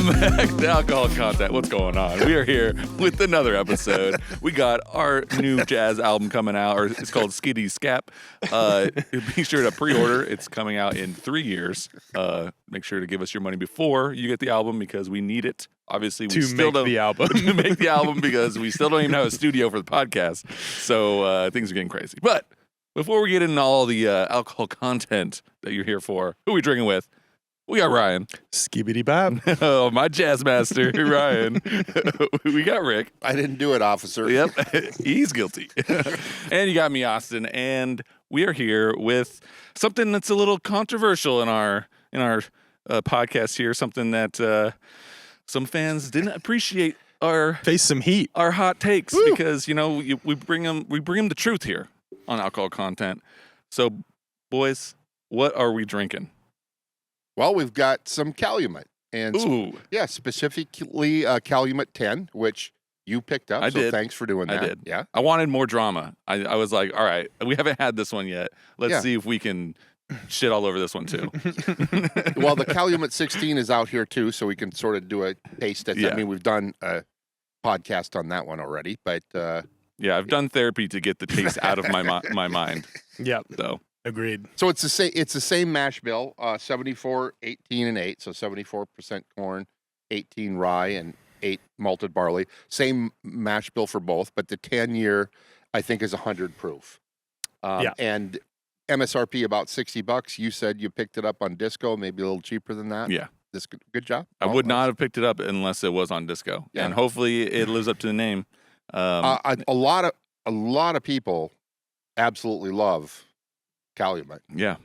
Welcome back to Alcohol Content. What's going on? We are here with another episode. We got our new jazz album coming out, or it's called Skiddy Scap. Be sure to pre-order. It's coming out in 3 years. Make sure to give us your money before you get the album because we need it. Obviously, we still don't the album. to make the album because we still don't even have a studio for the podcast. So things are getting crazy. But before we get into all the alcohol content that you're here for, who are we drinking with? We got Ryan. Skibbity Bob. Oh, my jazz master, Ryan. We got Rick. I didn't do it, officer. Yep, he's guilty. And you got me, Austin. And we are here with something that's a little controversial in our podcast here. Something that some fans didn't appreciate Face some heat. our hot takes Woo. because we bring them the truth here on alcohol content. So, boys, what are we drinking? Well, we've got some Calumet. And Ooh, specifically Calumet 10, which you picked up. I so did. Thanks for doing I that. did. Yeah. I wanted more drama. I was like, all right, we haven't had this one yet. Let's Yeah. see if we can shit all over this one too. Well, the Calumet 16 is out here too, so we can sort of do a taste test. Yeah. I mean, we've done a podcast on that one already, but Yeah, I've done therapy to get the taste out of my mind. Yep. So Agreed. so it's the same mash bill, 74, 18, and 8. So 74% corn, 18 rye, and 8 malted barley. Same mash bill for both, but the 10-year, I think, is 100 proof. Yeah. And MSRP about $60. You said you picked it up on Disco, maybe a little cheaper than that. yeah, Good job. I Well, would not have picked it up unless it was on Disco, Yeah. and hopefully it lives up to the name. A lot of people absolutely love Calumet, Yeah,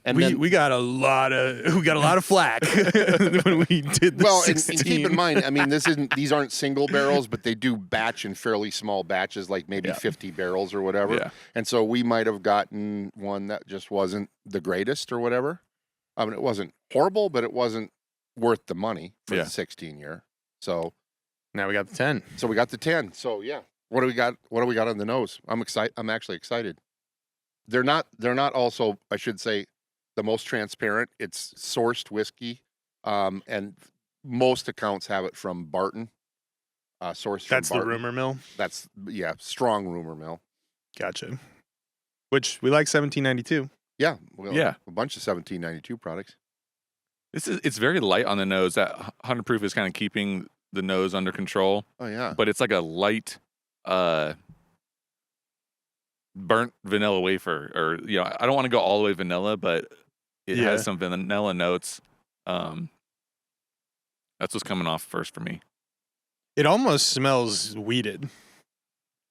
and we got a lot of flack when we did the well, and 16. keep in mind, I mean, these aren't single barrels, but they do batch in fairly small batches, like maybe Yeah. 50 barrels or whatever. yeah. And so we might have gotten one that just wasn't the greatest or whatever. I mean, it wasn't horrible, but it wasn't worth the money for Yeah. the 16-year. So Now we got the 10. we got the 10. So yeah, what do we got? What do we got on the nose? I'm excited. I'm actually excited. They're not also, I should say, the most transparent. It's sourced whiskey, and most accounts have it from Barton. Sourced from That's the Barton. rumor mill. That's strong rumor mill. Gotcha. Which we like 1792. Yeah, well, Yeah. a bunch of 1792 products. It's very light on the nose. That 100 proof is kind of keeping the nose under control, Oh yeah, but it's like a light, burnt vanilla wafer, or I don't want to go all the way vanilla, but it Yeah. has some vanilla notes. That's what's coming off first for me. It almost smells wheated,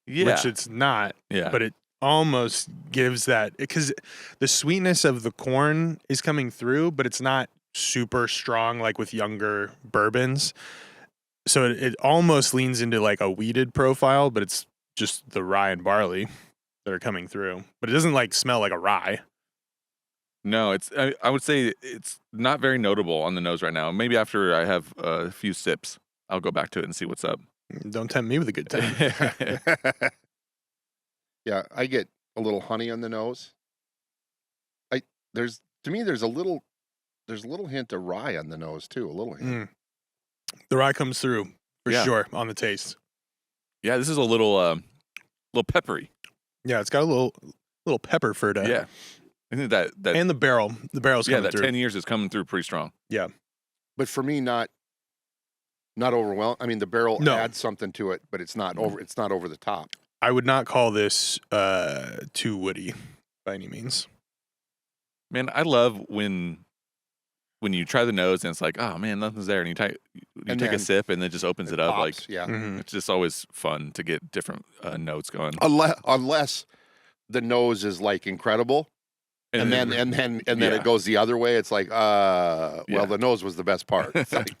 Yeah, which it's not, yeah, but it almost gives that because the sweetness of the corn is coming through, but it's not super strong like with younger bourbons. So it almost leans into like a wheated profile, but it's just the rye and barley that are coming through. But it doesn't like smell like a rye. no, I would say it's not very notable on the nose right now. Maybe after I have a few sips, I'll go back to it and see what's up. Don't tempt me with a good time. yeah. I get a little honey on the nose. There's a little hint of rye on the nose too. A little hint. The rye comes through for Yeah. sure on the taste. Yeah, this is a little peppery. Yeah, it's got a little pepper for it. Yeah, I think that And the barrel's coming that through. 10 years is coming through pretty strong. But for me, not overwhelming. I mean, the barrel No. adds something to it, but it's not over. It's not over the top. I would not call this too woody by any means. Man, I love when you try the nose and it's like, oh man, nothing's there, and you take a then sip and it just opens it up. Pops, Like yeah. Mhm. it's just always fun to get different notes going. Unless the nose is like incredible, and then Yeah. it goes the other way. It's like, Yeah. well, the nose was the best part. It's like,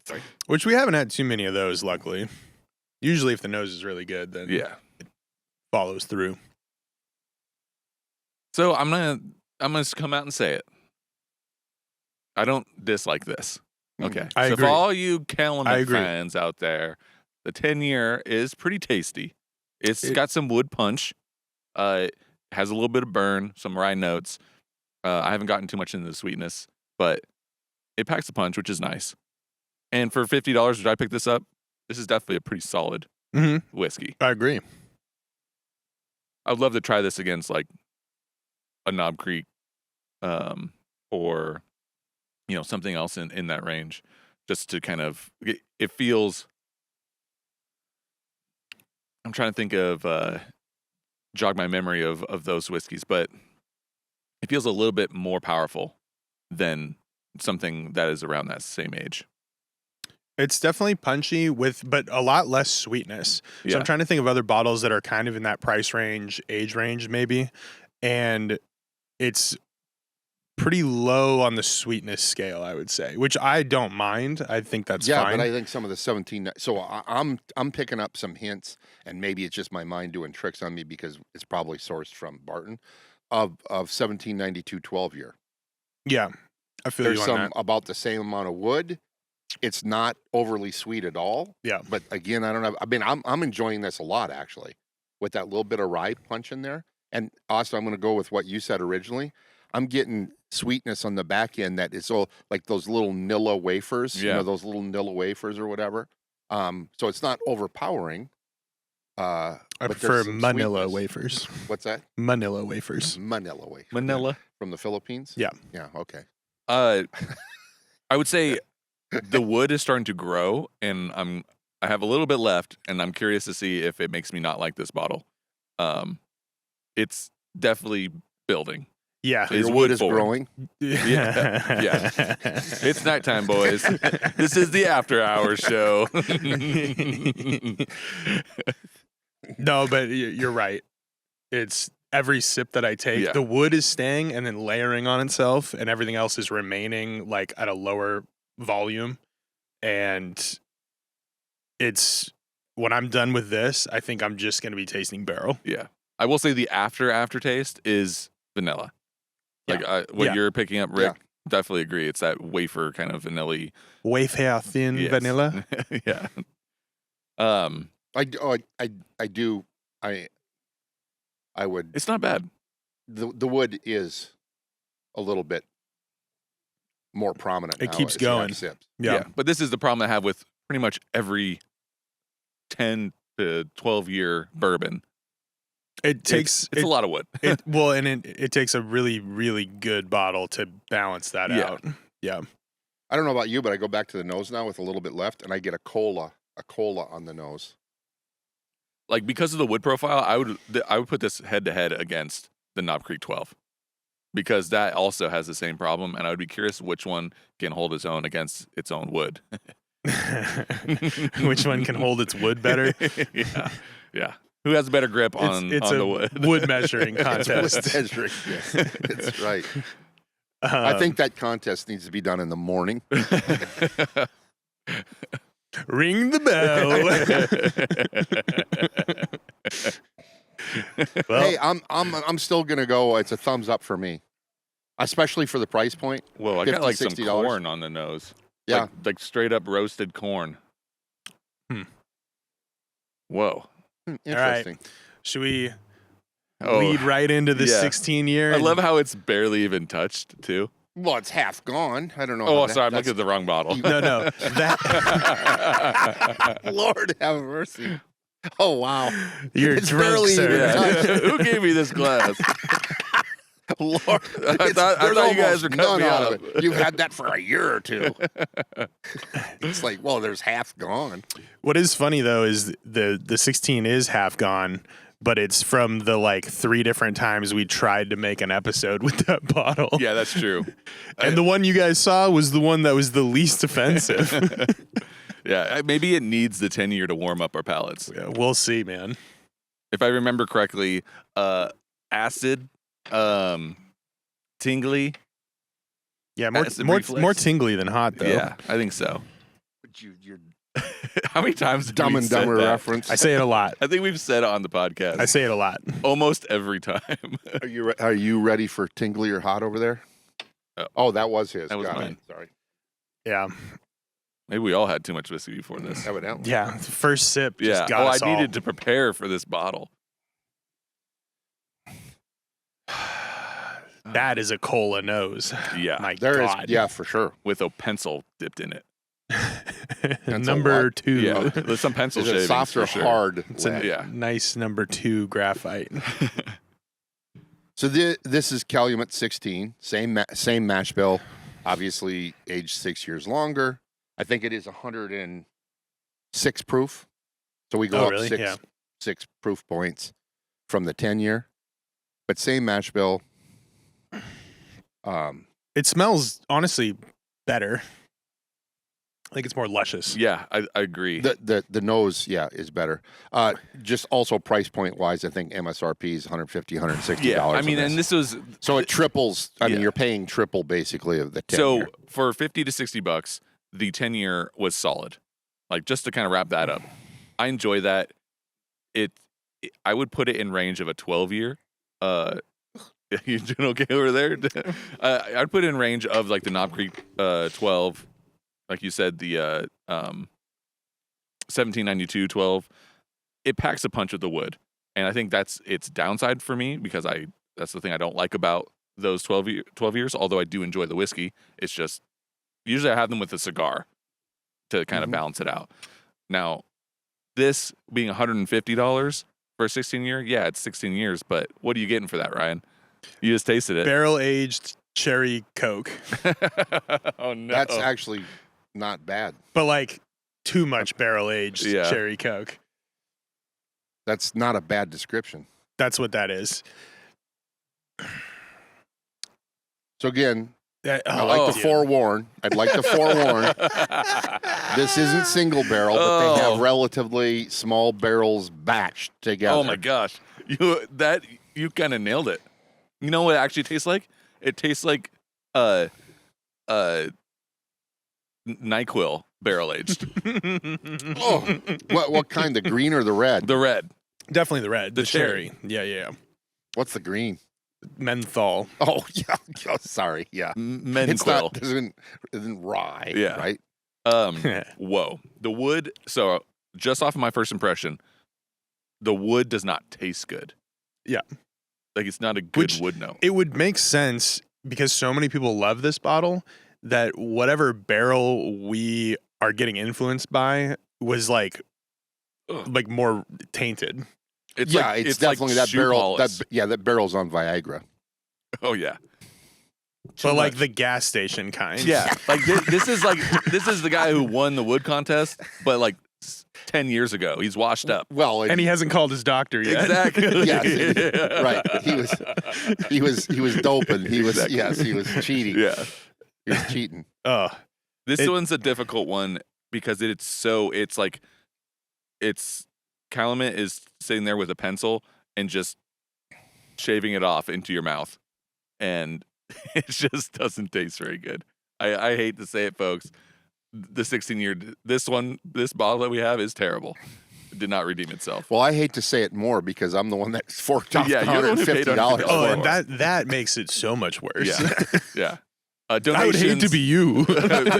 Which we haven't had too many of those, luckily. Usually if the nose is really good, then yeah. it follows through. So I'm gonna just come out and say it. I don't dislike this. Okay. I so agree. for all you I Calumet agree. fans out there, the 10-year is pretty tasty. It's It- got some wood punch. It has a little bit of burn, some rye notes. I haven't gotten too much into the sweetness, but it packs a punch, which is nice. And for $50, did I pick this up? This is definitely a pretty solid whiskey. I agree. I would love to try this against like a Knob Creek, or something else in that range, just to kind of it feels. I'm trying to think of jog my memory of those whiskeys, but it feels a little bit more powerful than something that is around that same age. It's definitely punchy but a lot less sweetness. So I'm trying to think of other bottles that are kind of in that price range, age range maybe, and it's pretty low on the sweetness scale, I would say, which I don't mind. I think that's fine. Yeah, but I think some of the 17. So I'm picking up some hints, and maybe it's just my mind doing tricks on me because it's probably sourced from Barton of 1792 12 year. Yeah, I feel There's you on some that. about the same amount of wood. It's not overly sweet at all. Yeah, but again, I don't know. I mean, I'm enjoying this a lot actually, with that little bit of rye punch in there. And Austin, I'm going to go with what you said originally. I'm getting sweetness on the back end that is all like those little Nilla wafers, those little Nilla wafers or whatever. So it's not overpowering. I but prefer there's some Manila sweetness. wafers. What's that? Manila wafers. Manila wafers. Manila. From the Philippines? Yeah. Yeah, okay. I would say the wood is starting to grow, and I have a little bit left, and I'm curious to see if it makes me not like this bottle. It's definitely building. Yeah. So your wood is growing? Yeah. It's nighttime, boys. This is the after hours show. No, but you're right. It's every sip that I take, the wood is staying and then layering on itself, and everything else is remaining like at a lower volume. And it's when I'm done with this, I think I'm just going to be tasting barrel. Yeah. I will say the aftertaste is vanilla. Like what you're picking up, Rick, definitely agree. It's that wafer kind of vanilla-y. Wafer thin vanilla. Yeah. I would. It's not bad. The wood is a little bit more prominent. It keeps going. Yeah. But this is the problem I have with pretty much every 10 to 12 year bourbon. It's a lot of wood. It takes a really, really good bottle to balance that out. Yeah. I don't know about you, but I go back to the nose now with a little bit left, and I get a cola on the nose. Like, because of the wood profile, I would put this head to head against the Knob Creek 12, because that also has the same problem, and I would be curious which one can hold its own against its own wood. Which one can hold its wood better? Yeah. Who has a better grip on the wood? Wood measuring contest. Wood measuring, yes. That's right. I think that contest needs to be done in the morning. Ring the bell. Well, hey, I'm still gonna go. It's a thumbs up for me, especially for the price point. Whoa, I got like some corn on the nose. Yeah, like straight up roasted corn. Whoa. Interesting. Right. Should we lead right into the 16 year? I love how it's barely even touched too. Well, it's half gone. I don't know. Oh, sorry, I'm looking at the wrong bottle. No. Lord have mercy. Oh, wow. You're drunk, sir. Who gave me this glass? Lord, I thought you guys were cutting me out. You've had that for a year or two. It's like, well, there's half gone. What is funny though is the 16 is half gone, but it's from the like 3 different times we tried to make an episode with that bottle. Yeah, that's true. And the one you guys saw was the one that was the least offensive. Yeah, maybe it needs the 10 year to warm up our palates. Yeah, we'll see, man. If I remember correctly, acid, tingly. Yeah, more tingly than hot though. Yeah, I think so. You're How many times Dumb and Dumber reference. I say it a lot. I think we've said it on the podcast. I say it a lot. Almost every time. Are you ready for tingly or hot over there? Oh, that was his. That was mine. Sorry. Yeah. Maybe we all had too much whiskey before this. Evidently. Yeah. The first sip just got us I all. needed to prepare for this bottle. That is a cola nose. Yeah. My There God. is. Yeah, for sure. With a pencil dipped in it. Number what? 2. Yeah, there's some pencil Is it shavings soft or for sure. hard? It's a lead? Yeah. nice number 2 graphite. So this is Calumet 16, same mash bill, obviously aged 6 years longer. I think it is 106 proof. So we go up really? Yeah. six proof points from the 10-year, but same mash bill. It smells honestly better. I think it's more luscious. Yeah, I agree. The nose, yeah, is better. Just also price point wise, I think MSRP is $150, $160. Yeah, I mean, and this was so it triples. I mean, Yeah. you're paying triple basically of the 10 so year. for $50 to $60, the 10-year was solid. Like, just to kind of wrap that up, I enjoy that. I would put it in range of a 12-year. You doing okay over there? I'd put it in range of like the Knob Creek 12, like you said, the 1792 12. It packs a punch with the wood, and I think that's its downside for me because that's the thing I don't like about those 12 years. Although I do enjoy the whiskey, it's just usually I have them with a cigar to kind of balance it out. Now, this being $150 for a 16-year, yeah, it's 16 years, but what are you getting for that, Ryan? You just tasted it. Barrel aged cherry Coke, Oh no, That's actually not bad. but like too much barrel aged Yeah. cherry Coke. That's not a bad description. That's what that is. So again, I'd Oh, like to dude. forewarn. I'd like to forewarn. This isn't single barrel, but they have Oh. relatively small barrels batched together. Oh my gosh, you kind of nailed it. You know what it actually tastes like? It tastes like NyQuil barrel aged. Oh, what kind? The green or the red? The red. Definitely the red. The The cherry. Yeah. What's the green? Menthol. Oh yeah. Oh, sorry. Yeah. It's Menquil. not isn't rye. Yeah. Right. Whoa. The wood. So just off of my first impression, the wood does not taste good. Yeah. Like it's not a good Which- wood note. It would make sense because so many people love this bottle that whatever barrel we are getting influenced by was like more tainted. It's yeah, like, it's like definitely that shoe barrel. polish. That barrel's on Viagra. Oh yeah. But like much. the gas station kind. Yeah, like this is the guy who won the wood contest, but like 10 years ago, he's washed up. Well, And he hasn't called his doctor yet. Exactly. Yes, right. He was doping. He was Exactly. yes, he was cheating. Yeah. He was cheating. This It- one's a difficult one because it's Calumet is sitting there with a pencil and just shaving it off into your mouth, and it just doesn't taste very good. I hate to say it, folks. The 16-year, this bottle that we have is terrible. It did not redeem itself. Well, I hate to say it more because I'm the one that forked off Yeah, you're the one who paid $150. Oh, for and it. that makes it so much worse. Yeah, yeah. I would hate to Donations- be you.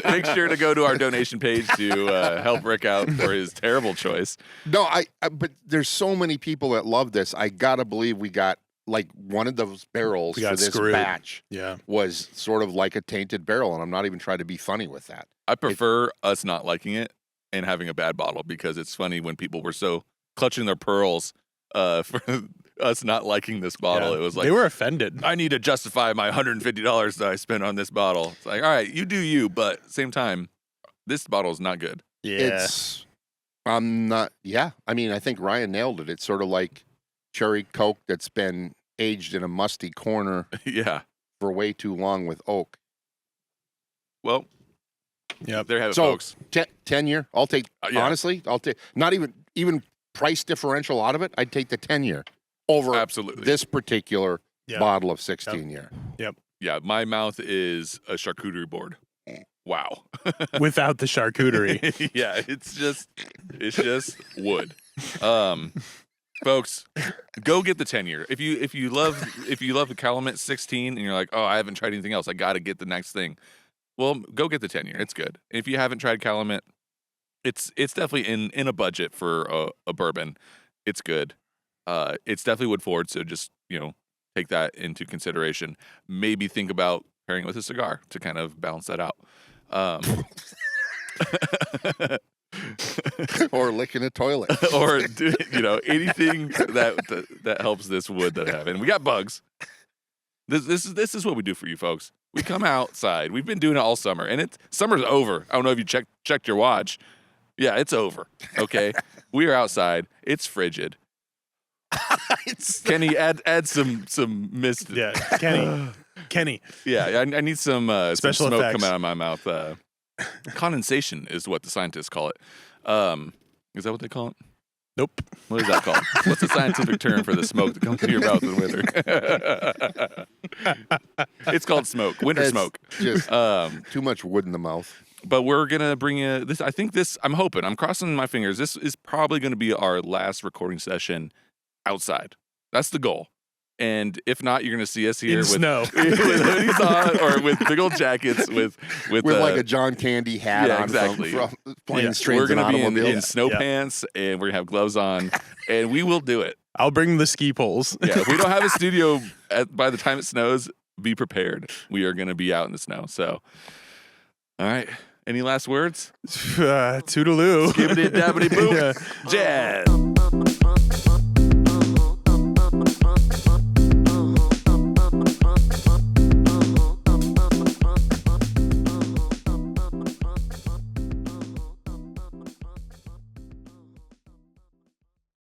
Make sure to go to our donation page to help Rick out for his terrible choice. No, I but there's so many people that love this. I gotta believe we got like one of those barrels We for got this screwed. batch Yeah. was sort of like a tainted barrel, and I'm not even trying to be funny with that. I prefer us not liking it and having a bad bottle because it's funny when people were so clutching their pearls for us not liking this bottle. Yeah. It was like, they were offended. I need to justify my $150 that I spent on this bottle. It's like, all right, you do you, but at the same time, this bottle is not good. Yeah. I'm not. Yeah, I mean, I think Ryan nailed it. It's sort of like cherry Coke that's been aged in a musty corner Yeah. for way too long with oak. Well, Yep. there you have it, So folks. 10-year. I'll take. Yeah. Honestly, I'll take. Not even price differential out of it. I'd take the 10-year over Absolutely. this particular Yeah. bottle of 16-year. Yeah, my mouth is a charcuterie board. Wow. Without the charcuterie. Yeah, it's just wood. Folks, go get the 10-year. If you love the Calumet 16 and you're like, oh, I haven't tried anything else, I got to get the next thing. Well, go get the 10-year. It's good. If you haven't tried Calumet, it's definitely in a budget for a bourbon. It's good. It's definitely wood forward, so just take that into consideration. Maybe think about pairing it with a cigar to kind of balance that out. Or licking a toilet. Or anything that helps this wood that I have. And we got bugs. This is what we do for you folks. We come outside. We've been doing it all summer, and summer's over. I don't know if you checked your watch. Yeah, it's over. Okay, we are outside. It's frigid. Kenny, add some mist. Yeah, Kenny. Yeah, I need some Special smoke effects. coming out of my mouth. Condensation is what the scientists call it. Is that what they call it? Nope. What is that called? What's the scientific term for the smoke that comes into your mouth and wither? It's called smoke. Winter It's smoke. Just too much wood in the mouth. But we're gonna bring you this. I think this. I'm hoping. I'm crossing my fingers. This is probably going to be our last recording session outside. That's the goal. And if not, you're going to see us here In with snow. with hoodies on or with big old jackets with Like a John Candy hat on exactly. from planes, trains, We're going and to be in automobiles. snow Yeah. pants, and we're going to have gloves on, and we will do it. I'll bring the ski poles. Yeah, if we don't have a studio by the time it snows, be prepared. We are going to be out in the snow. So, all right. Any last words? Toodaloo. Skibbity dabbity boop. Yeah. Jazz.